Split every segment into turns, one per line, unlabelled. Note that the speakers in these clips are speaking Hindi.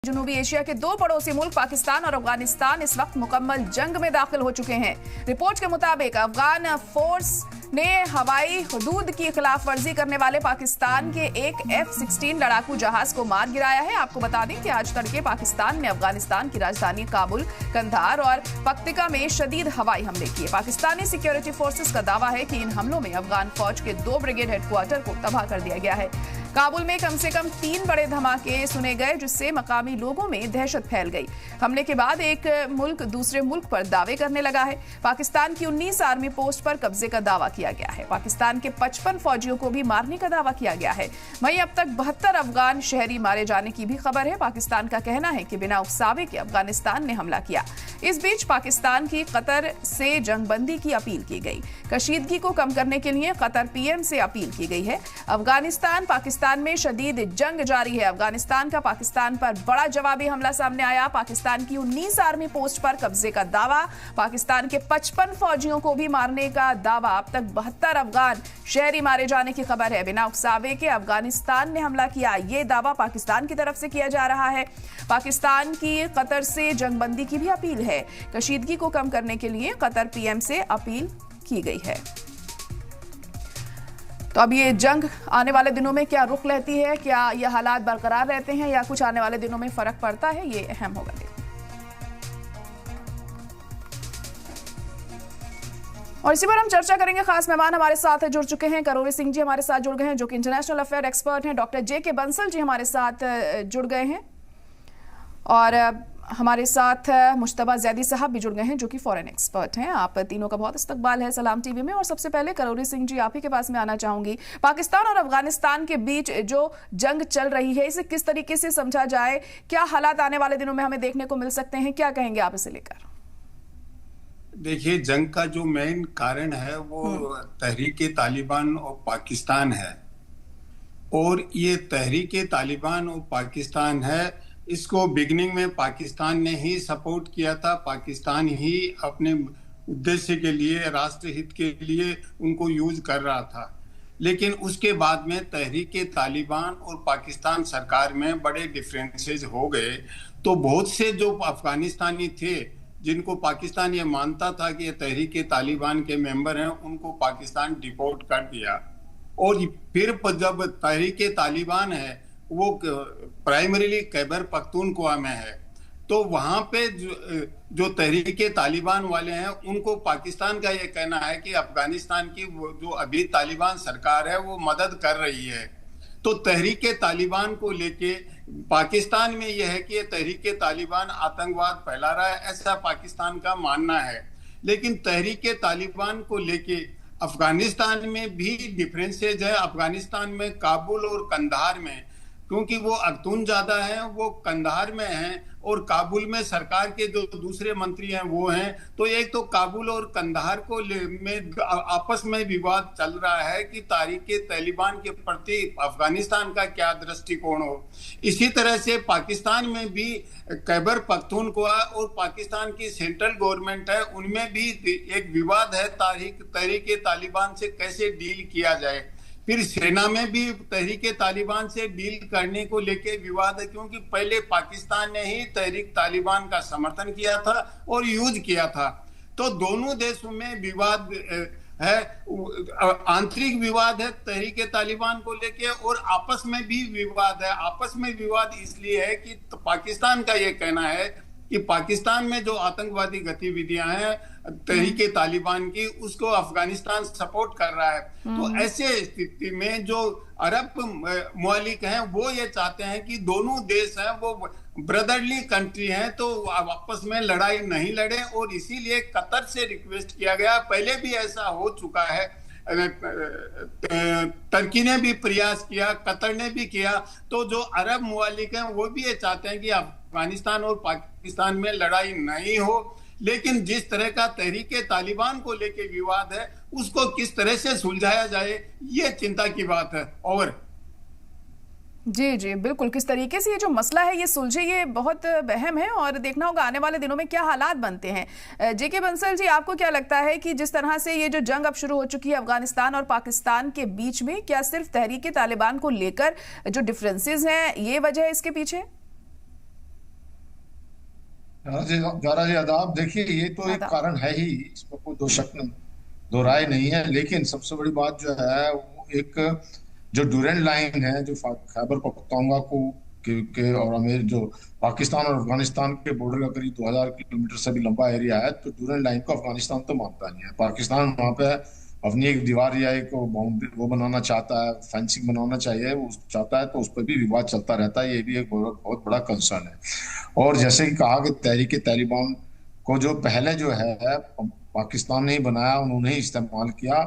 जनूबी एशिया के दो पड़ोसी मुल्क पाकिस्तान और अफगानिस्तान इस वक्त मुकम्मल जंग में दाखिल हो चुके हैं। रिपोर्ट के मुताबिक अफगान फोर्स ने हवाई हदूद की खिलाफ वर्जी करने वाले पाकिस्तान के एक F-16 लड़ाकू जहाज को मार गिराया है। आपको बता दें कि आज तड़के पाकिस्तान ने अफगानिस्तान की राजधानी काबुल, कंधार और पक्तिका में शदीद हवाई हमले किए। पाकिस्तानी सिक्योरिटी फोर्सेस का दावा है कि इन हमलों में अफगान फौज के 2 ब्रिगेड हेडक्वार्टर को तबाह कर दिया गया है। काबुल में कम से कम 3 बड़े धमाके सुने गए, जिससे मकामी लोगों में दहशत फैल गई। हमले के बाद एक मुल्क दूसरे मुल्क पर दावे करने लगा है। पाकिस्तान की 19 आर्मी पोस्ट पर कब्जे का दावा किया गया है। पाकिस्तान के 55 फौजियों को भी मारने का दावा किया गया है। वहीं अब तक 72 अफगान शहरी मारे जाने की भी खबर है। पाकिस्तान का कहना है कि बिना उकसावे के अफगानिस्तान ने हमला किया। इस बीच पाकिस्तान की कतर से जंगबंदी की अपील की गई। कशीदगी को कम करने के लिए कतर पीएम से अपील की गई है। अफगानिस्तान पाकिस्तान में शदीद जंग जारी है। अफगानिस्तान का पाकिस्तान पर बड़ा जवाबी हमला सामने आया। पाकिस्तान की 19 आर्मी पोस्ट पर कब्जे का दावा, पाकिस्तान के 55 फौजियों को भी मारने का दावा। अब तक 72 अफगान शहरी मारे जाने की खबर है। बिना उकसावे के अफगानिस्तान ने हमला किया, ये दावा पाकिस्तान की तरफ से किया जा रहा है। पाकिस्तान की कतर से जंगबंदी की भी अपील है। कशीदगी को कम करने के लिए कतर पीएम से अपील की गई है। तो अब ये जंग आने वाले दिनों में क्या रुख लेती है, क्या ये हालात बरकरार रहते हैं या कुछ आने वाले दिनों में फर्क पड़ता है, ये अहम होगा। और इसी पर हम चर्चा करेंगे। खास मेहमान हमारे साथ जुड़ चुके हैं। करोरी सिंह जी हमारे साथ जुड़ गए हैं, जो कि इंटरनेशनल अफेयर एक्सपर्ट हैं। Doctor J K. बंसल जी हमारे साथ जुड़ गए हैं और हमारे साथ मुश्तबा जैदी साहब भी जुड़ गए हैं, जो कि फॉरेन एक्सपर्ट हैं। आप तीनों का बहुत इस्तकबाल है सलाम टीवी में। और सबसे पहले करोरी सिंह जी, आप ही के पास में आना चाहूंगी। पाकिस्तान और अफगानिस्तान के बीच जो जंग चल रही है, इसे किस तरीके से समझा जाए? क्या हालात आने वाले दिनों में हमें देखने को मिल सकते हैं? क्या कहेंगे आप इसे लेकर?
देखिए, जंग का जो मेन कारण है वो तहरीक तालिबान और पाकिस्तान है। और ये तहरीक तालिबान और पाकिस्तान है, इसको बिगनिंग में पाकिस्तान ने ही सपोर्ट किया था। पाकिस्तान ही अपने उद्देश्य के लिए, राष्ट्र हित के लिए उनको यूज कर रहा था। लेकिन उसके बाद में तहरीक तालिबान और पाकिस्तान सरकार में बड़े डिफरेंसेस हो गए। तो बहुत से जो अफगानिस्तानी थे, जिनको पाकिस्तान ये मानता था कि ये तहरीक तालिबान के मेंबर हैं, उनको पाकिस्तान डिपोर्ट कर दिया। और फिर जब तहरीक तालिबान है वो प्राइमरीली खैबर पख्तूनख्वा में है, तो वहां पे जो तहरीक तालिबान वाले हैं, उनको पाकिस्तान का ये कहना है कि अफगानिस्तान की जो अभी तालिबान सरकार है वो मदद कर रही है। तो तहरीक तालिबान को लेके पाकिस्तान में यह है कि ये तहरीक तालिबान आतंकवाद फैला रहा है, ऐसा पाकिस्तान का मानना है। लेकिन तहरीक तालिबान को लेके अफगानिस्तान में भी डिफरेंसेज है। अफगानिस्तान में काबुल और कंधार में, क्योंकि वो अख्तून ज्यादा है, वो कंधार में हैं और काबुल में सरकार के जो दूसरे मंत्री हैं वो हैं। तो एक तो काबुल और कंधार को में आपस में विवाद चल रहा है कि तहरीक तालिबान के प्रति अफगानिस्तान का क्या दृष्टिकोण हो। इसी तरह से पाकिस्तान में भी खैबर पख्तूनख्वा और पाकिस्तान की सेंट्रल गवर्नमेंट है, उनमें भी एक विवाद है तहरीक तालिबान से कैसे डील किया जाए। फिर सेना में भी तहरीक तालिबान से डील करने को लेके विवाद है, क्योंकि पहले पाकिस्तान ने ही तहरीक तालिबान का समर्थन किया था और यूज किया था। तो दोनों देशों में विवाद है, आंतरिक विवाद है तहरीक तालिबान को लेके, और आपस में भी विवाद है। आपस में विवाद इसलिए है कि पाकिस्तान का ये कहना है कि पाकिस्तान में जो आतंकवादी गतिविधियां हैं तहरीक तालिबान की, उसको अफगानिस्तान सपोर्ट कर रहा है। तो ऐसे स्थिति में जो अरब मुमालिक हैं वो ये चाहते हैं कि दोनों देश हैं वो ब्रदरली कंट्री हैं, तो आपस में लड़ाई नहीं लड़े। और इसीलिए कतर से रिक्वेस्ट किया गया, पहले भी ऐसा हो चुका है, तुर्की ने भी प्रयास किया, कतर ने भी किया। तो जो अरब मुमालिक हैं वो भी ये चाहते हैं कि अफगानिस्तान और पाकिस्तान में लड़ाई नहीं हो। लेकिन जिस तरह का तहरीक तालिबान को लेके विवाद है, उसको किस तरह से सुलझाया जाए, ये चिंता की बात है। और
जी जी बिल्कुल, किस तरीके से ये जो मसला है ये सुलझे, ये बहुत अहम है और देखना होगा आने वाले दिनों में क्या हालात बनते हैं। जे.के. बंसल जी, आपको क्या लगता है कि जिस तरह से ये जो जंग अब शुरू हो चुकी है अफगानिस्तान और पाकिस्तान के बीच में, क्या सिर्फ तहरीक तालिबान को लेकर जो डिफरेंसेस हैं ये वजह है इसके पीछे?
जारा जी आदाब। देखिए, ये तो एक
आदाब।
कारण है ही, इसमें कोई दो शक नहीं, दो राय नहीं है। लेकिन सबसे बड़ी बात जो है वो एक जो डूरेंट लाइन है, जो खैबर पख्तूनख्वा को के और अमेर जो पाकिस्तान और अफगानिस्तान के बॉर्डर का करीब 2000 किलोमीटर से भी लंबा एरिया है, तो डूरेंट लाइन को अफगानिस्तान तो मानता नहीं है। पाकिस्तान वहां पे अपनी एक दीवार या एक बाउंड्री वो बनाना चाहता है, फेंसिंग बनाना चाहिए वो चाहता है, तो उस पर भी विवाद चलता रहता है। ये भी एक बहुत बहुत बड़ा कंसर्न है। और जैसे कि कहा कि तहरीक तालिबान को जो पहले जो है पाकिस्तान ने ही बनाया, उन्होंने ही इस्तेमाल किया,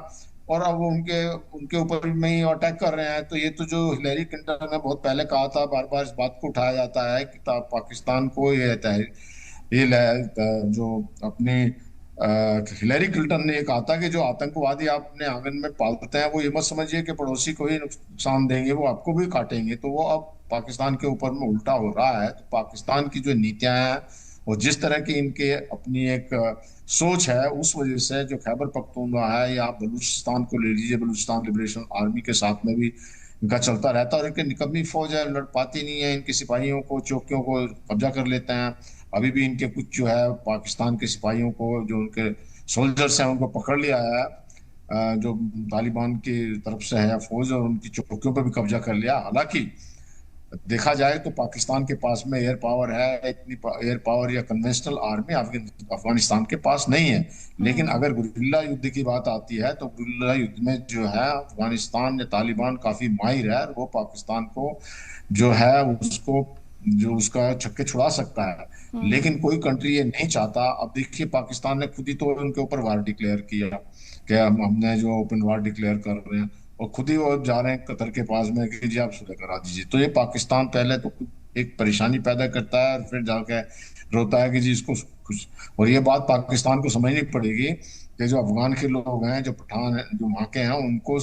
और अब वो उनके उनके ऊपर में ही अटैक कर रहे हैं। तो ये तो जो हिलेरी क्लिंटन ने बहुत पहले कहा था, बार बार इस बात को उठाया जाता है कि पाकिस्तान को जो अपनी हिलेरी क्लिंटन ने कहा था कि जो आतंकवादी आप अपने आंगन में पालते हैं, वो ये मत समझिए कि पड़ोसी को ही नुकसान देंगे, वो आपको भी काटेंगे। तो वो अब पाकिस्तान के ऊपर में उल्टा हो रहा है। तो पाकिस्तान की जो नीतियां हैं और जिस तरह की इनके अपनी एक सोच है, उस वजह से जो खैबर पख्तूनख्वा है या बलूचिस्तान को ले लीजिए, बलूचिस्तान लिबरेशन आर्मी के साथ में भी इनका चलता रहता है। और इनकी निकम्मी फौज है, लड़ पाती नहीं है, इनके सिपाहियों को, चौकियों को कब्जा कर लेते हैं। अभी भी इनके कुछ जो है पाकिस्तान के सिपाहियों को, जो उनके सोल्जर्स हैं, उनको पकड़ लिया है जो तालिबान की तरफ से है फौज, और उनकी चौकियों पर भी कब्जा कर लिया। हालांकि देखा जाए तो पाकिस्तान के पास में एयर पावर है, इतनी एयर पावर या कन्वेंशनल आर्मी अफगानिस्तान के पास नहीं है। लेकिन अगर गुरिल्ला युद्ध की बात आती है, तो गुरिल्ला युद्ध में जो है अफगानिस्तान या तालिबान काफी माहिर है, और वो पाकिस्तान को जो है उसको जो उसका छक्के छुड़ा सकता है। लेकिन कोई कंट्री ये नहीं चाहता। अब देखिए, पाकिस्तान ने खुद ही तो उनके ऊपर वार डिक्लेयर किया कि हमने जो ओपन वार डिक्लेयर कर रहे हैं, और खुद ही वो जा रहे हैं कतर के पास में कि जी आप सुलह करा दीजिए। तो ये पाकिस्तान पहले तो एक परेशानी पैदा करता है, और फिर जाके रोता है कि जी इसको कुछ। और ये बात पाकिस्तान को समझनी पड़ेगी कि जो अफगान के लोग हैं, जो पठान हैं, जो वहाँ के हैं, उनको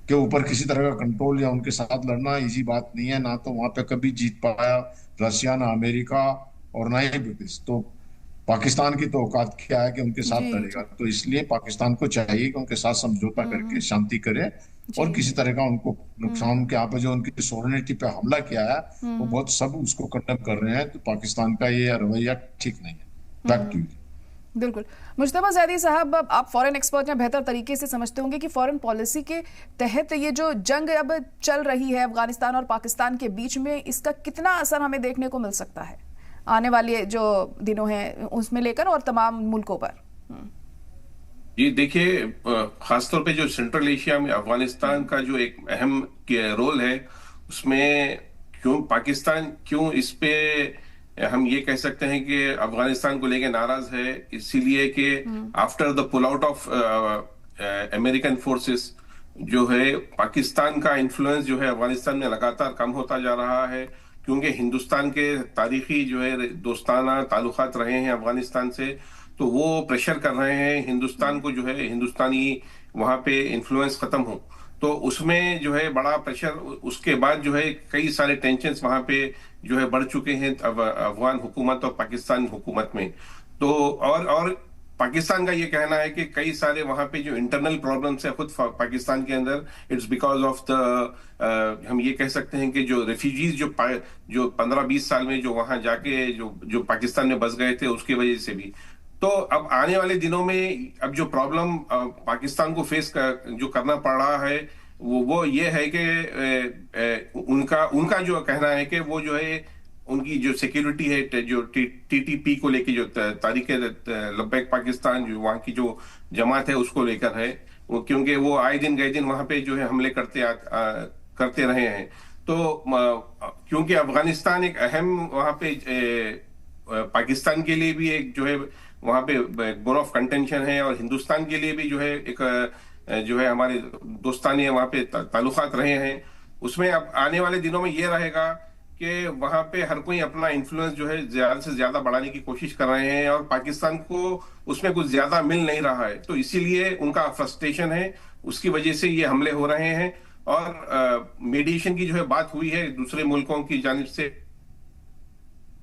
के ऊपर किसी तरह का कंट्रोल या उनके साथ लड़ना इजी बात नहीं है। ना तो वहां पे कभी जीत पाया रशिया, ना अमेरिका, और ना ही ब्रिटिश। तो पाकिस्तान की तो औकात क्या है कि उनके साथ
जी
लड़ेगा।
जी।
तो इसलिए पाकिस्तान को चाहिए कि उनके साथ समझौता करके शांति करे, और
जी।
किसी तरह का उनको नुकसान के यहाँ पे जो उनकी सोवरेनिटी पे हमला किया है, वो बहुत सब उसको कंडेम कर रहे हैं। तो पाकिस्तान का ये रवैया ठीक नहीं है। Back to you.
बिल्कुल। मुज्तबा ज़ैदी साहब, अब आप फॉरेन एक्सपर्ट हैं, बेहतर तरीके से समझते होंगे कि फॉरेन पॉलिसी के तहत ये जो जंग अब चल रही है अफगानिस्तान और पाकिस्तान के बीच में, इसका कितना असर हमें देखने को मिल सकता है आने वाले जो दिनों हैं उसमें लेकर, और तमाम मुल्कों पर?
जी देखिए, खासतौर पे जो सेंट्रल एशिया में अफगानिस्तान का जो एक अहम रोल है, उसमें पाकिस्तान क्यों इस पे हम ये कह सकते हैं कि अफगानिस्तान को लेके नाराज है, इसीलिए कि after the pull out of American forces जो है, पाकिस्तान का इन्फ्लुएंस जो है अफगानिस्तान में लगातार कम होता जा रहा है। क्योंकि हिंदुस्तान के तारीखी जो है दोस्ताना ताल्लुकात रहे हैं अफगानिस्तान से, तो वो प्रेशर कर रहे हैं हिंदुस्तान को, जो है हिंदुस्तानी वहां पे इन्फ्लुएंस खत्म हो। तो उसमें जो है बड़ा प्रेशर, उसके बाद जो है कई सारे टेंशन्स वहां पे जो है बढ़ चुके हैं अफगान हुकूमत और पाकिस्तान हुकूमत में। तो और पाकिस्तान का ये कहना है कि कई सारे वहां पे जो इंटरनल प्रॉब्लम्स है खुद पाकिस्तान के अंदर, इट्स बिकॉज ऑफ द हम ये कह सकते हैं कि जो रेफ्यूजीज जो 15-20 साल में जो वहां जाके जो पाकिस्तान में बस गए थे, उसकी वजह से भी। तो अब आने वाले दिनों में अब जो प्रॉब्लम पाकिस्तान को जो करना पड़ रहा है, वो ये है कि उनका जो कहना है कि वो जो है उनकी जो सिक्योरिटी है, जो टीटीपी को लेके जो तारीख लब्बैक पाकिस्तान, जो वहाँ की जो जमात है उसको लेकर है, वो क्योंकि वो आए दिन गए दिन वहां पे जो है हमले करते रहे हैं। तो क्योंकि अफगानिस्तान एक अहम वहां पे पाकिस्तान के लिए भी एक जो है वहां पे बोन ऑफ कंटेंशन है, और हिंदुस्तान के लिए भी जो है एक जो है हमारे दोस्तानी वहां पे ताल्लुकात रहे हैं। उसमें अब आने वाले दिनों में ये रहेगा कि वहां पे हर कोई अपना इन्फ्लुएंस जो है ज्यादा से ज्यादा बढ़ाने की कोशिश कर रहे हैं, और पाकिस्तान को उसमें कुछ ज्यादा मिल नहीं रहा है। तो इसीलिए उनका फ्रस्ट्रेशन है, उसकी वजह से ये हमले हो रहे हैं। और मीडिएशन की जो है बात हुई है दूसरे मुल्कों की जानिब से,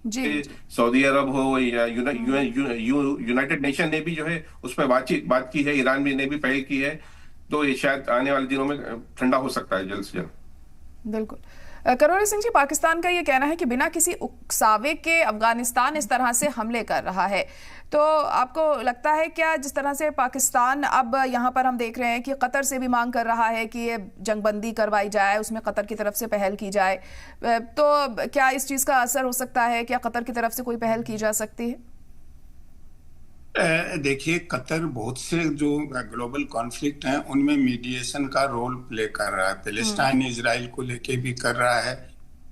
जी
सऊदी अरब हो या यूनाइटेड नेशन ने भी जो है उस पर बात की है, ईरान भी ने भी पहल की है। तो ये शायद आने वाले दिनों में ठंडा हो सकता है जल्द से जल्द।
बिल्कुल। करोड़ी सिंह जी, पाकिस्तान का ये कहना है कि बिना किसी उकसावे के अफगानिस्तान इस तरह से हमले कर रहा है, तो आपको लगता है क्या जिस तरह से पाकिस्तान अब यहाँ पर हम देख रहे हैं कि कतर से भी मांग कर रहा है कि ये जंगबंदी करवाई जाए, उसमें कतर की तरफ से पहल की जाए, तो क्या इस चीज़ का असर हो सकता है? क्या कतर की तरफ से कोई पहल की जा सकती है?
देखिए, कतर बहुत से जो ग्लोबल कॉन्फ्लिक्ट हैं उनमें मीडिएशन का रोल प्ले कर रहा है। पैलेस्टाइन इजराइल को लेके भी कर रहा है,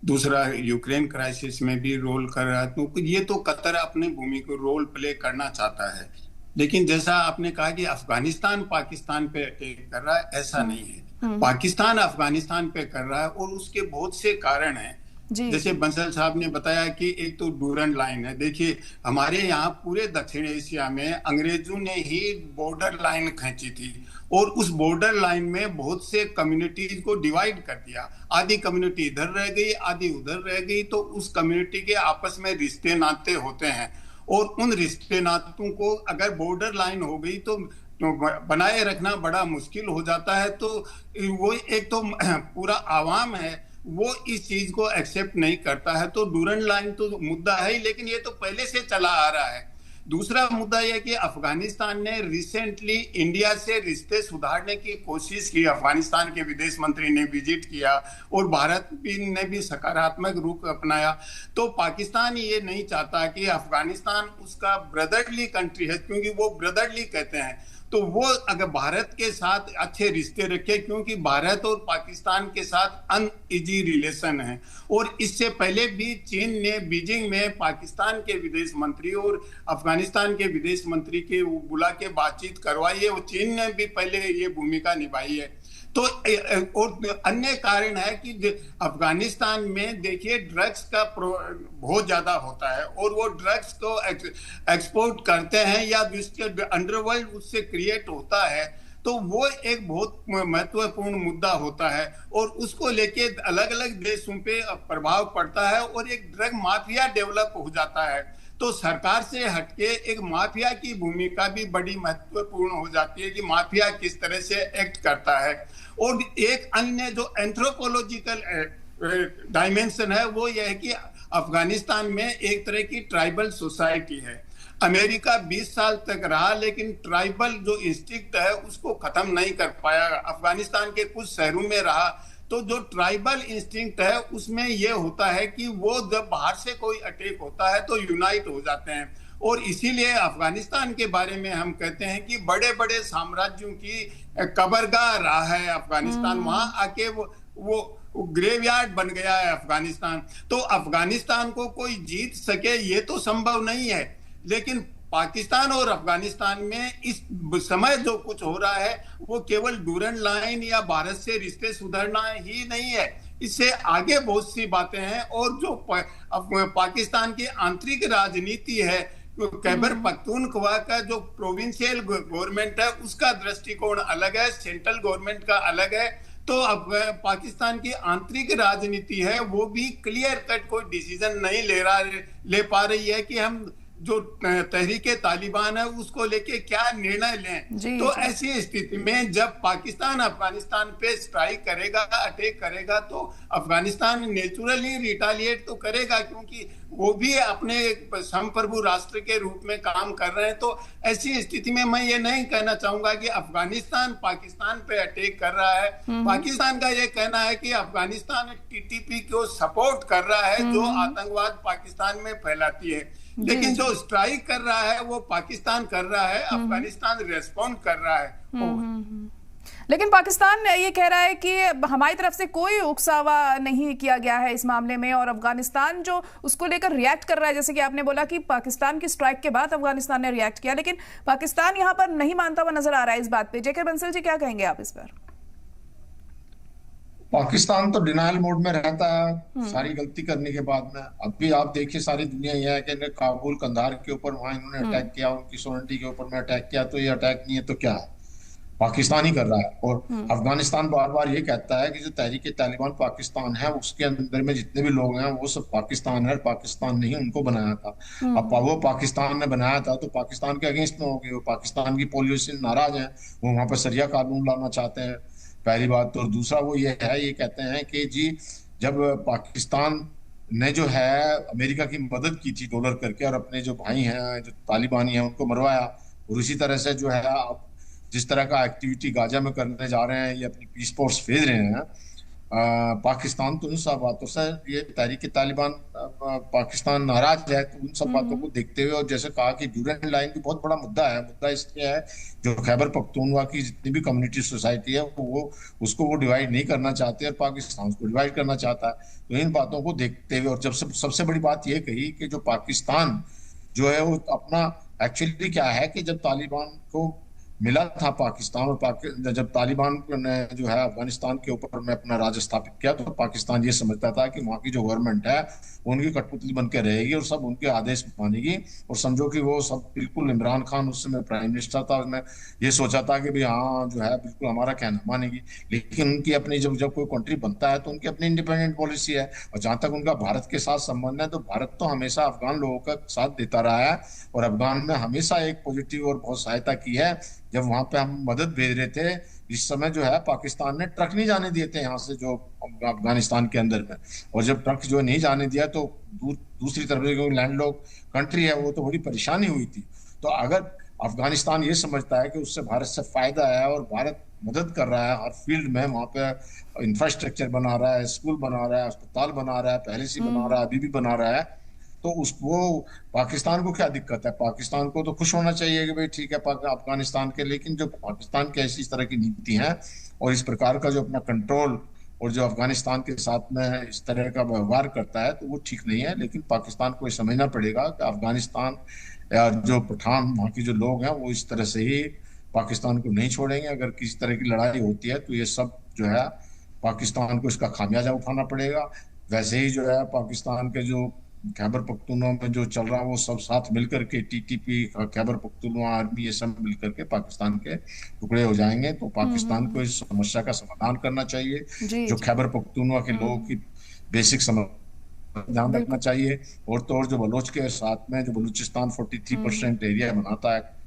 दूसरा यूक्रेन क्राइसिस में भी रोल कर रहा है। तो ये तो कतर अपनी भूमि को रोल प्ले करना चाहता है, लेकिन जैसा आपने कहा कि अफगानिस्तान पाकिस्तान पे अटैक कर रहा है, ऐसा नहीं है। पाकिस्तान अफगानिस्तान पे कर रहा है और उसके बहुत से कारण हैं। जैसे बंसल साहब ने बताया कि एक तो डूरन लाइन है। देखिए, हमारे यहाँ पूरे दक्षिण एशिया में अंग्रेजों ने ही बॉर्डर लाइन खींची थी और उस बॉर्डर लाइन में बहुत से कम्युनिटीज को डिवाइड कर दिया। आधी कम्युनिटी इधर रह गई, आधी उधर रह गई। तो उस कम्युनिटी के आपस में रिश्ते नाते होते हैं और उन रिश्ते नातों को अगर बॉर्डर लाइन हो गई तो बनाए रखना बड़ा मुश्किल हो जाता है। तो वो एक तो पूरा आवाम है वो इस चीज को एक्सेप्ट नहीं करता है। तो डूरन लाइन तो मुद्दा है ही, लेकिन ये तो पहले से चला आ रहा है। दूसरा मुद्दा यह कि अफगानिस्तान ने रिसेंटली इंडिया से रिश्ते सुधारने की कोशिश की। अफगानिस्तान के विदेश मंत्री ने विजिट किया और भारत ने भी सकारात्मक रुख अपनाया। तो पाकिस्तान ये नहीं चाहता कि अफगानिस्तान उसका ब्रदरली कंट्री है, क्योंकि वो ब्रदरली कहते हैं। तो वो अगर भारत के साथ अच्छे रिश्ते रखे, क्योंकि भारत और पाकिस्तान के साथ अनइजी रिलेशन है। और इससे पहले भी चीन ने बीजिंग में पाकिस्तान के विदेश मंत्री और अफगानिस्तान के विदेश मंत्री के बुला के बातचीत करवाई है और चीन ने भी पहले ये भूमिका निभाई है। तो और अन्य कारण है कि अफगानिस्तान में देखिए ड्रग्स का बहुत ज्यादा होता है और वो ड्रग्स को एक्सपोर्ट करते हैं या जिसके अंडरवर्ल्ड उससे क्रिएट होता है। तो वो एक बहुत महत्वपूर्ण मुद्दा होता है और उसको लेके अलग अलग देशों पे प्रभाव पड़ता है और एक ड्रग माफिया डेवलप हो जाता है। तो सरकार से हटके एक माफिया की भूमिका भी बड़ी महत्वपूर्ण हो जाती है कि माफिया किस तरह से एक्ट करता है। और एक अन्य जो एंथ्रोपोलॉजिकल डायमेंशन है वो यह है कि अफगानिस्तान में एक तरह की ट्राइबल सोसाइटी है। अमेरिका 20 साल तक रहा लेकिन ट्राइबल जो इंस्टिंक्ट है उसको खत्म नहीं कर पाया। अफगानिस्तान के कुछ शहरों में रहा तो जो ट्राइबल इंस्टिंक्ट है उसमें यह होता है कि वो जब बाहर से कोई अटैक होता है तो यूनाइट हो जाते हैं। और इसीलिए अफगानिस्तान के बारे में हम कहते हैं कि बड़े बड़े साम्राज्यों की कबरगाह रहा है अफगानिस्तान। वहां आके वो ग्रेवयार्ड बन गया है अफगानिस्तान। तो अफगानिस्तान को कोई जीत सके ये तो संभव नहीं है, लेकिन पाकिस्तान और अफगानिस्तान में इस समय जो कुछ हो रहा है वो केवल डूरन लाइन या भारत से रिश्ते सुधारना ही नहीं है, इससे आगे बहुत सी बातें हैं। और जो पाकिस्तान की आंतरिक राजनीति है, खैबर पख्तूनख्वा का जो प्रोविंशियल गवर्नमेंट है उसका दृष्टिकोण अलग है, सेंट्रल गवर्नमेंट का अलग है। तो अब पाकिस्तान की आंतरिक राजनीति है वो भी क्लियर कट कोई डिसीजन नहीं ले पा रही है कि हम जो तहरीके तालिबान है उसको लेके क्या निर्णय लें। तो ऐसी स्थिति में जब पाकिस्तान अफगानिस्तान पे स्ट्राइक करेगा, अटैक करेगा, तो अफगानिस्तान नेचुरली रिटालिएट तो करेगा क्योंकि वो भी अपने संप्रभु राष्ट्र के रूप में काम कर रहे हैं। तो ऐसी स्थिति में मैं ये नहीं कहना चाहूंगा कि अफगानिस्तान पाकिस्तान पे अटैक कर रहा है। पाकिस्तान का ये कहना है कि अफगानिस्तान टीटीपी को सपोर्ट कर रहा है जो आतंकवाद पाकिस्तान में फैलाती है, लेकिन जो स्ट्राइक कर रहा है वो पाकिस्तान कर रहा है, अफगानिस्तान रेस्पॉन्ड कर रहा है।
लेकिन पाकिस्तान ये कह रहा है कि हमारी तरफ से कोई उकसावा नहीं किया गया है इस मामले में और अफगानिस्तान जो उसको लेकर रिएक्ट कर रहा है, जैसे कि आपने बोला कि पाकिस्तान की स्ट्राइक के बाद अफगानिस्तान ने रिएक्ट किया, लेकिन पाकिस्तान यहाँ पर नहीं मानता हुआ नजर आ रहा है इस बात पे। जेके बंसल जी, क्या कहेंगे आप इस पर?
पाकिस्तान तो डिनायल मोड में रहता है सारी गलती करने के बाद में। अब भी आप देखिए सारी दुनिया यह है कि काबुल कंधार के ऊपर वहां इन्होंने अटैक किया, उनकी सोवरेनिटी के ऊपर में अटैक किया, तो ये अटैक नहीं है तो क्या है, पाकिस्तान ही कर रहा है। और अफगानिस्तान बार बार ये कहता है कि जो तहरीक तालिबान पाकिस्तान है उसके अंदर में जितने भी लोग हैं वो सब पाकिस्तान है, पाकिस्तान नहीं उनको बनाया था। अब वो पाकिस्तान ने बनाया था तो पाकिस्तान के अगेंस्ट में हो गए, वो पाकिस्तान की पॉलिसी नाराज है, वो वहां पर सरिया कानून लाना चाहते हैं, पहली बात। तो दूसरा वो ये है, ये कहते हैं कि जी जब पाकिस्तान ने जो है अमेरिका की मदद की थी डॉलर करके, और अपने जो भाई हैं जो तालिबानी हैं उनको मरवाया, और उसी तरह से जो है अब जिस तरह का एक्टिविटी गाजा में करने जा रहे हैं, ये अपनी पीस फोर्स भेज रहे हैं, पाकिस्तान तो उन सब बातों से, ये तहरीक तालिबान पाकिस्तान नाराज है, तो उन सब बातों को देखते हुए, और जैसे कहा कि ड्यूरेंट लाइन भी बहुत बड़ा मुद्दा है, मुद्दा इसलिए है जो खैबर पख्तूनख्वा की जितनी भी कम्युनिटी सोसाइटी है वो उसको वो डिवाइड नहीं करना चाहते, और पाकिस्तान को डिवाइड करना चाहता है। तो इन बातों को देखते हुए, और जब सबसे बड़ी बात ये कही कि जो पाकिस्तान जो है वो अपना, एक्चुअली क्या है कि जब तालिबान को मिला था पाकिस्तान, और जब तालिबान ने जो है अफगानिस्तान के ऊपर में अपना राज स्थापित किया, तो पाकिस्तान ये समझता था कि वहाँ की जो गवर्नमेंट है वो उनकी कठपुतली बन के रहेगी और सब उनके आदेश मानेगी, और समझो कि वो सब बिल्कुल, इमरान खान उस समय प्राइम मिनिस्टर था, उसने ये सोचा था कि भाई हाँ जो है बिल्कुल हमारा कहना मानेगी। लेकिन उनकी अपनी, जब कोई कंट्री बनता है तो उनकी अपनी इंडिपेंडेंट पॉलिसी है, और जहां तक उनका भारत के साथ संबंध है, तो भारत तो हमेशा अफगान लोगों का साथ देता रहा है, और अफगान में हमेशा एक पॉजिटिव और बहुत सहायता की है। जब वहां पे हम मदद भेज रहे थे, इस समय जो है पाकिस्तान ने ट्रक नहीं जाने दिए थे यहाँ से जो अफगानिस्तान के अंदर में, और जब ट्रक जो नहीं जाने दिया तो दूसरी तरफ से लैंडलॉक कंट्री है वो, तो बड़ी परेशानी हुई थी। तो अगर अफगानिस्तान ये समझता है कि उससे भारत से फायदा है, और भारत मदद कर रहा है हर फील्ड में, वहां पे इंफ्रास्ट्रक्चर बना रहा है, स्कूल बना रहा है, अस्पताल बना रहा है, पहले से बना रहा है, अभी भी बना रहा है, तो वो पाकिस्तान को क्या दिक्कत है? पाकिस्तान को तो खुश होना चाहिए कि भाई ठीक है अफगानिस्तान के, लेकिन जो पाकिस्तान की ऐसी इस तरह की नीति है और इस प्रकार का जो अपना कंट्रोल और जो अफगानिस्तान के साथ में इस तरह का व्यवहार करता है, तो वो ठीक नहीं है। लेकिन पाकिस्तान को ये समझना पड़ेगा कि अफगानिस्तान या जो पठान वहाँ के जो लोग हैं वो इस तरह से ही पाकिस्तान को नहीं छोड़ेंगे। अगर किसी तरह की लड़ाई होती है तो ये सब जो है पाकिस्तान को इसका खामियाजा उठाना पड़ेगा। वैसे ही जो है पाकिस्तान के जो खैबर पख्तूनख्वा में जो चल रहा है वो सब साथ मिलकर के, टीटीपी, खैबर पख्तूनख्वा आर्मी, ये सब मिलकर के पाकिस्तान के टुकड़े हो जाएंगे। तो पाकिस्तान को इस समस्या का समाधान करना चाहिए। जो खैबर पख्तूनख्वा के लोगों की बेसिक समस्या ध्यान रखना चाहिए। और तो और जो बलोच के साथ में जो बलूचिस्तान 43% एरिया बनाता है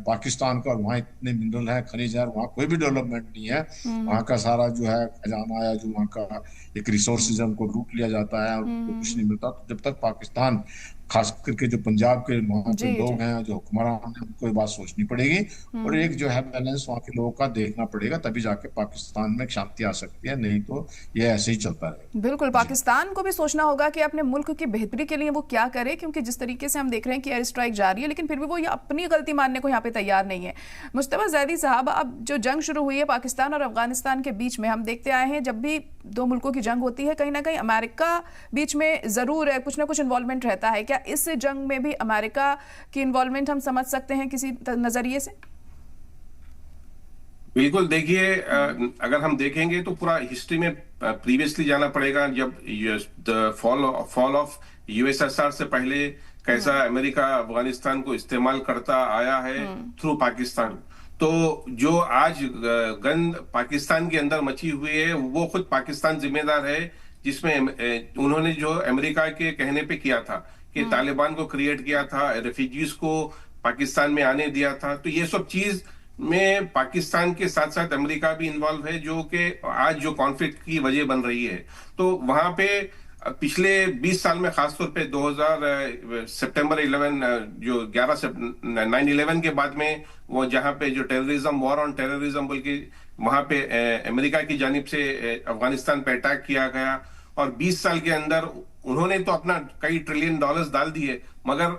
पाकिस्तान का, और वहाँ इतने मिनरल है, खनिज है, वहाँ कोई भी डेवलपमेंट नहीं है। वहाँ का सारा जो है खजाना है, जो वहाँ का एक रिसोर्सेज है, उनको लूट लिया जाता है और उनको कुछ नहीं मिलता। तो जब तक पाकिस्तान, खास करके जो पंजाब के वहाँ के लोग हैं, जो हुक्मरान हैं, उनको ये बात सोचनी पड़ेगी और एक जो है बैलेंस वहाँ के लोगों का देखना पड़ेगा, तभी जाके पाकिस्तान में शांति आ सकती है, नहीं तो ये ऐसे ही चलता रहेगा।
बिल्कुल, पाकिस्तान को भी सोचना होगा कि अपने मुल्क की बेहतरी के लिए वो क्या करे, क्योंकि जिस तरीके से हम देख रहे हैं कि एयर स्ट्राइक जारी है, लेकिन फिर भी वो अपनी गलती मानने को यहाँ पे तैयार नहीं है। मुस्तफा जैदी साहब, अब जो जंग शुरू हुई है पाकिस्तान और अफगानिस्तान के बीच में, हम देखते आए हैं जब भी दो मुल्कों की जंग होती है कहीं ना कहीं अमेरिका बीच में जरूर है, कुछ ना कुछ इन्वॉल्वमेंट रहता है। क्या इस जंग में भी अमेरिका की इन्वॉल्वमेंट हम समझ सकते हैं किसी नजरिए से?
बिल्कुल, देखिए अगर हम देखेंगे तो पूरा हिस्ट्री में प्रीवियसली जाना पड़ेगा। जब फॉल ऑफ यूएसएसआर से पहले कैसा अमेरिका अफगानिस्तान को इस्तेमाल करता आया है थ्रू पाकिस्तान। तो जो आज गंद पाकिस्तान के अंदर मची हुई है वो खुद पाकिस्तान जिम्मेदार है, जिसमें उन्होंने जो अमेरिका के कहने पे किया था कि तालिबान को क्रिएट किया था, रेफ्यूजीज को पाकिस्तान में आने दिया था। तो ये सब चीज में पाकिस्तान के साथ साथ अमेरिका भी इन्वॉल्व है, जो कि आज जो कॉन्फ्लिक्ट की वजह बन रही है। तो वहां पे पिछले 20 साल में, खासतौर पे 2000 सितंबर 11 जो 9/11 के बाद में, वो जहां पे जो टेररिज्म, वॉर ऑन टेररिज्म बोल के वहां पे अमेरिका की जानिब से अफगानिस्तान पे अटैक किया गया, और 20 साल के अंदर उन्होंने तो अपना कई ट्रिलियन डॉलर्स डाल दिए, मगर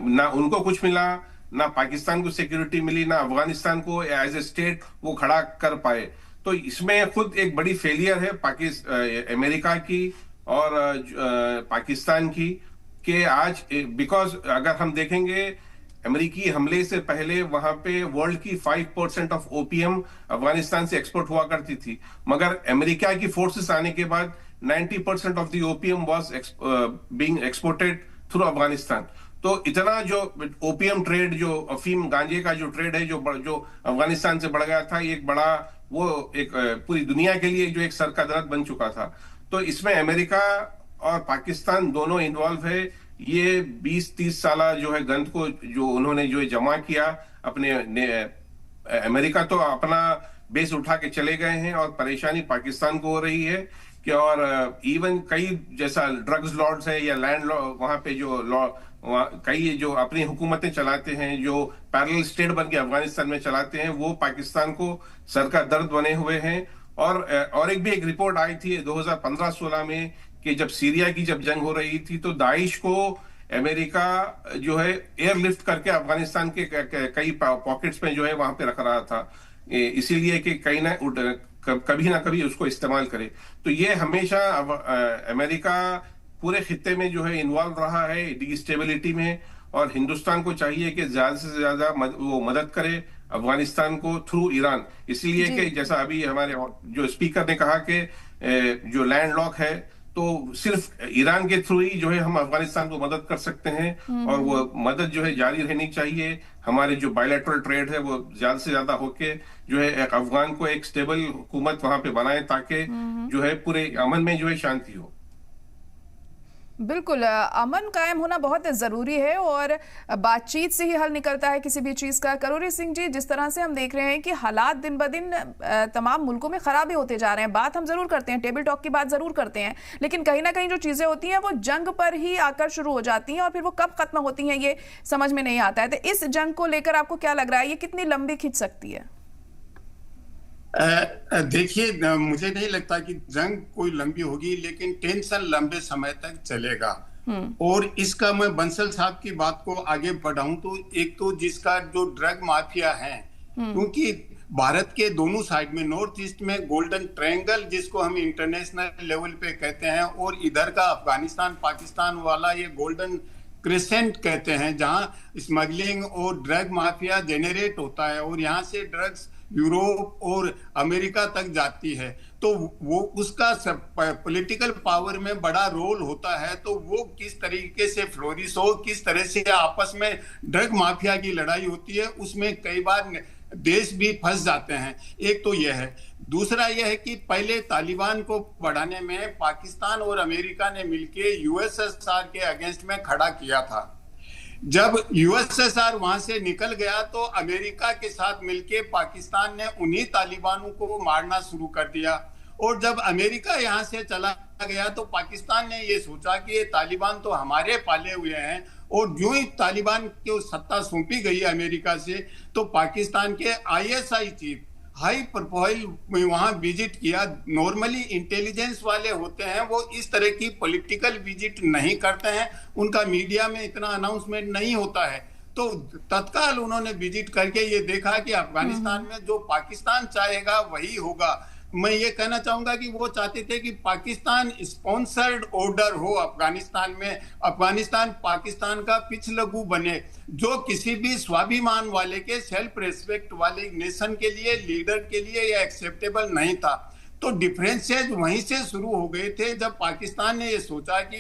ना उनको कुछ मिला, ना पाकिस्तान को सिक्योरिटी मिली, ना अफगानिस्तान को एज ए स्टेट वो खड़ा कर पाए। तो इसमें खुद एक बड़ी फेलियर है अमेरिका की और पाकिस्तान की, कि आज बिकॉज अगर हम देखेंगे अमेरिकी हमले से पहले वहां पे वर्ल्ड की 5% ऑफ ओपीएम अफगानिस्तान से एक्सपोर्ट हुआ करती थी, मगर अमेरिका की फोर्सेस आने के बाद 90% of the opium was being exported through Afghanistan. तो इतना जो ओपीएम ट्रेड, जो अफीम गांजे का जो ट्रेड है, जो अफगानिस्तान से बढ़ गया था, एक बड़ा वो एक पूरी दुनिया के लिए जो एक सर का दर्द बन चुका था। तो इसमें अमेरिका और पाकिस्तान दोनों इन्वॉल्व है। ये 20-30 साल जो है गंद को जो उन्होंने जो जमा किया अपने अमेरिका तो अपना बेस उठा के चले गए हैं, और परेशानी पाकिस्तान को हो रही है कि और इवन कई जैसा ड्रग्स लॉर्ड्स है या लैंड लॉ, वहां पे जो लॉ कई जो अपनी हुकूमतें चलाते हैं, जो पैरेलल स्टेट बन के अफगानिस्तान में चलाते हैं, वो पाकिस्तान को सर का दर्द बने हुए हैं। और एक रिपोर्ट आई थी 2015-16 में कि जब सीरिया की जब जंग हो रही थी तो दाइश को अमेरिका जो है एयरलिफ्ट करके अफगानिस्तान के कई पॉकेट्स में जो है वहां पे रख रहा था, इसीलिए कि कहीं ना कभी ना कभी उसको इस्तेमाल करे। तो ये हमेशा अमेरिका पूरे खित्ते में जो है इन्वॉल्व रहा है डिस्टेबिलिटी में, और हिंदुस्तान को चाहिए कि ज्यादा से ज्यादा वो मदद करे अफगानिस्तान को थ्रू ईरान। इसलिए कि जैसा अभी हमारे जो स्पीकर ने कहा कि जो लैंड लॉक है तो सिर्फ ईरान के थ्रू ही जो है हम अफगानिस्तान को मदद कर सकते हैं, और वो मदद जो है जारी रहनी चाहिए। हमारे जो बायलैटरल ट्रेड है वो ज्यादा से ज्यादा होके जो है एक अफगान को एक स्टेबल हुकूमत वहां पे बनाए, ताकि जो है पूरे अमन में जो है शांति हो।
बिल्कुल, अमन कायम होना बहुत ज़रूरी है और बातचीत से ही हल निकलता है किसी भी चीज़ का। करोरी सिंह जी, जिस तरह से हम देख रहे हैं कि हालात दिन ब दिन तमाम मुल्कों में ख़राबी होते जा रहे हैं, बात हम ज़रूर करते हैं, टेबल टॉक की बात ज़रूर करते हैं, लेकिन कहीं ना कहीं जो चीज़ें होती हैं वो जंग पर ही आकर शुरू हो जाती हैं और फिर वो कब ख़त्म होती हैं ये समझ में नहीं आता है। तो इस जंग को लेकर आपको क्या लग रहा है, ये कितनी लंबी खिंच सकती है?
देखिए, मुझे नहीं लगता कि जंग कोई लंबी होगी, लेकिन टेंशन लंबे समय तक चलेगा। और इसका मैं बंसल साहब की बात को आगे बढ़ाऊं तो एक तो जिसका जो ड्रग माफिया है, क्योंकि भारत के दोनों साइड में नॉर्थ ईस्ट में गोल्डन ट्रायंगल जिसको हम इंटरनेशनल लेवल पे कहते हैं, और इधर का अफगानिस्तान पाकिस्तान वाला ये गोल्डन क्रिसेंट कहते हैं, जहां स्मगलिंग और ड्रग माफिया जेनरेट होता है और यहाँ से ड्रग्स यूरोप और अमेरिका तक जाती है। तो वो उसका पॉलिटिकल पावर में बड़ा रोल होता है। तो वो किस तरीके से फ्लोरिश हो, किस तरह से आपस में ड्रग माफिया की लड़ाई होती है, उसमें कई बार देश भी फंस जाते हैं। एक तो यह है। दूसरा यह है कि पहले तालिबान को बढ़ाने में पाकिस्तान और अमेरिका ने मिलकर यूएसएसआर के अगेंस्ट में खड़ा किया था। जब यूएसएसआर वहां से निकल गया तो अमेरिका के साथ मिलकर पाकिस्तान ने उन्हीं तालिबानों को मारना शुरू कर दिया। और जब अमेरिका यहां से चला गया तो पाकिस्तान ने ये सोचा कि ये तालिबान तो हमारे पाले हुए हैं, और जो ही तालिबान को सत्ता सौंपी गई अमेरिका से, तो पाकिस्तान के आईएसआई चीफ हाई प्रोफाइल वहां विजिट किया। नॉर्मली इंटेलिजेंस वाले होते हैं, वो इस तरह की पॉलिटिकल विजिट नहीं करते हैं, उनका मीडिया में इतना अनाउंसमेंट नहीं होता है। तो तत्काल उन्होंने विजिट करके ये देखा कि अफगानिस्तान में जो पाकिस्तान चाहेगा वही होगा। मैं ये कहना चाहूंगा कि वो चाहते थे कि पाकिस्तान स्पॉन्सर्ड ऑर्डर हो अफगानिस्तान में, अफगानिस्तान पाकिस्तान का पिछलगू बने, जो किसी भी स्वाभिमान वाले के, सेल्फ रेस्पेक्ट वाले नेशन के लिए, लीडर के लिए ये एक्सेप्टेबल नहीं था। तो डिफरेंसेस वहीं से शुरू हो गए थे जब पाकिस्तान ने ये सोचा कि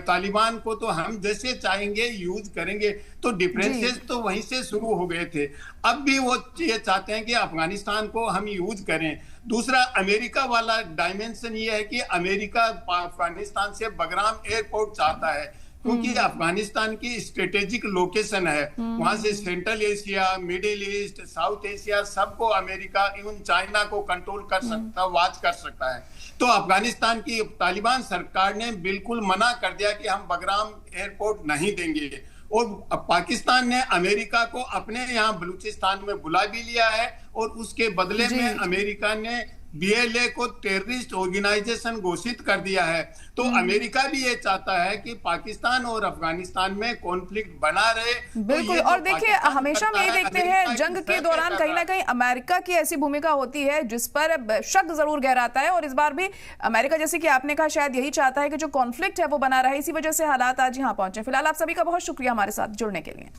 तालिबान को तो हम जैसे चाहेंगे यूज करेंगे। तो डिफरेंसेस तो वहीं से शुरू हो गए थे। अब भी वो ये चाहते हैं कि अफगानिस्तान को हम यूज करें। दूसरा अमेरिका वाला डायमेंशन ये है कि अमेरिका अफगानिस्तान से बगराम एयरपोर्ट चाहता है, क्योंकि अफगानिस्तान की स्ट्रेटेजिक लोकेशन है। वहां से central Asia, middle east, south Asia सबको अमेरिका, इवन चाइना को कंट्रोल कर सकता, वॉच कर सकता है। तो अफगानिस्तान की तालिबान सरकार ने बिल्कुल मना कर दिया कि हम बगराम एयरपोर्ट नहीं देंगे। और पाकिस्तान ने अमेरिका को अपने यहाँ बलूचिस्तान में बुला भी लिया है, और उसके बदले में अमेरिका ने बीएलए को टेररिस्ट ऑर्गेनाइजेशन घोषित कर दिया है। तो अमेरिका भी ये चाहता है कि पाकिस्तान और अफगानिस्तान में कॉन्फ्लिक्ट बना रहे।
बिल्कुल। और देखिए, हमेशा हम यही देखते हैं जंग के दौरान कहीं ना कहीं अमेरिका की ऐसी भूमिका होती है जिस पर शक जरूर गहराता है, और इस बार भी अमेरिका, जैसे कि आपने कहा, शायद यही चाहता है कि जो कॉन्फ्लिक्ट है वो बना रहे। इसी वजह से हालात आज यहाँ पहुंचे। फिलहाल आप सभी का बहुत शुक्रिया हमारे साथ जुड़ने के लिए।